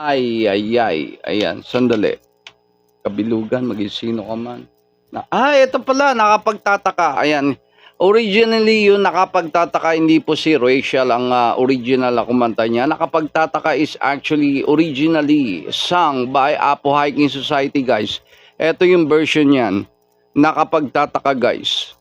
Ay, ay, ay. Ayan, sandali. Kabilugan, maging sino ka man. Ito pala, nakapagtataka. Ayan. Originally, yung nakapagtataka, hindi po si Rachel ang original na kumanta niya. Nakapagtataka is actually originally sung by Apo Hiking Society, guys. Ito yung version niyan. Nakapagtataka, guys.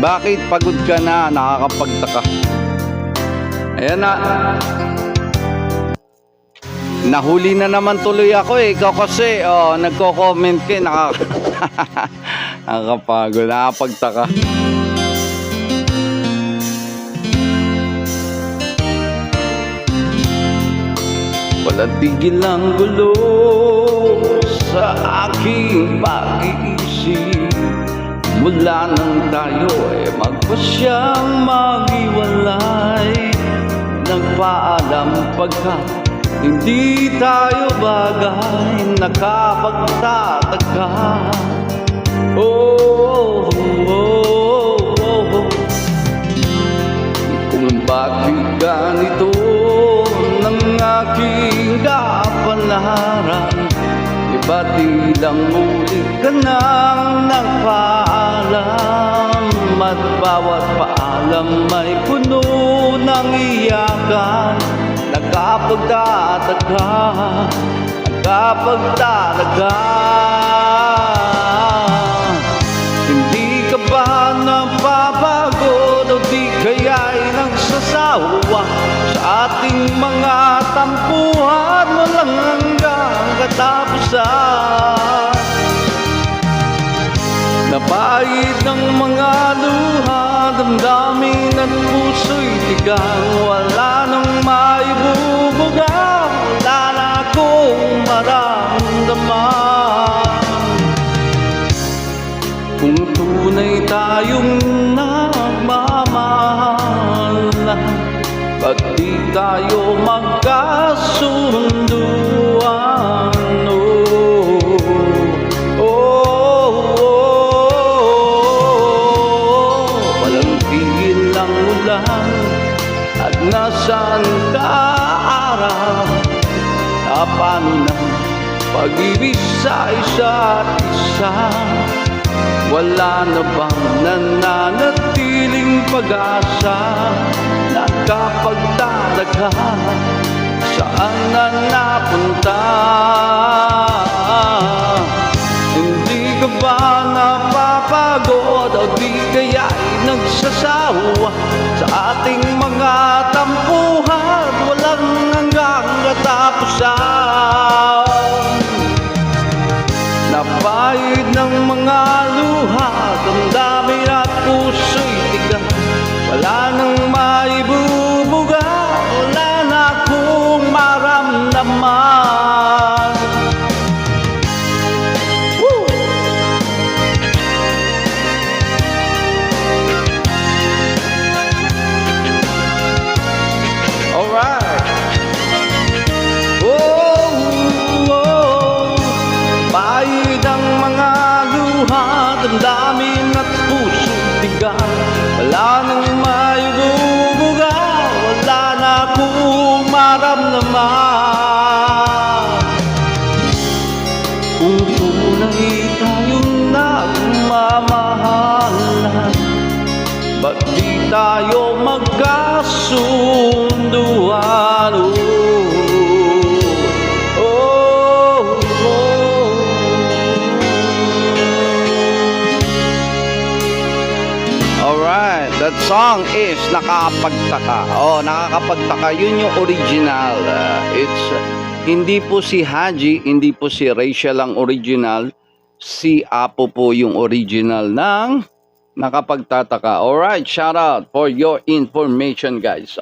Bakit pagod ka na, nakakapagtaka? Ayan na. Nahuli na naman tuloy ako eh. Ikaw kasi, nagko-comment ka, nakakapagod, nakakapagtaka. Walang tigil ang gulo sa aking pag-iisip. Mula nang tayo ay magpasyang maghiwalay, nagpaalam pagkat hindi tayo bagay, nakapagtataka. Oh, oh, oh, oh. Kung bakit ganito ng aking kapalaran, ba't ilang ulit ka nang nagpaalam? At bawat paalam ay puno ng iyakan. Nagkapagtataka, nagkapagtataka. Hindi ka ba napapagod o di kaya'y nagsasawa sa ating mga tampuhan? Walang hanggang katapusan. Napahid ng mga luha, damdamin at puso'y tigang. Wala nang maibubuga, wala na akong maramdaman. Kung tunay tayong nagmamahal, ba't di tayo magkasunduan? At nasaan ka araw? Paano na pag-ibig sa isa't isa? Wala na bang nananatiling pag-asa? Nakapagtataka, saan na napunta? Hindi ka ba napapagod o di kaya'y nagsasawa sa ating mga tampuhan? Walang hanggang katapusan. Napahid ng mga luha, damdamin at puso'y tigang. Wala nang maibubuga, wala na akong maramdaman. Damdamin at puso tigang. Wala nang maibubuga, wala na akong maramdaman. Kung tunay tayong nagmamahalan, ba't di tayo magkasunduan? That song is Nakapagtaka. Nakakapagtaka. Yun yung original. Hindi po si Haji, hindi po si Rachel ang original. Si Apo po yung original ng Nakapagtataka. Alright, shout out for your information, guys.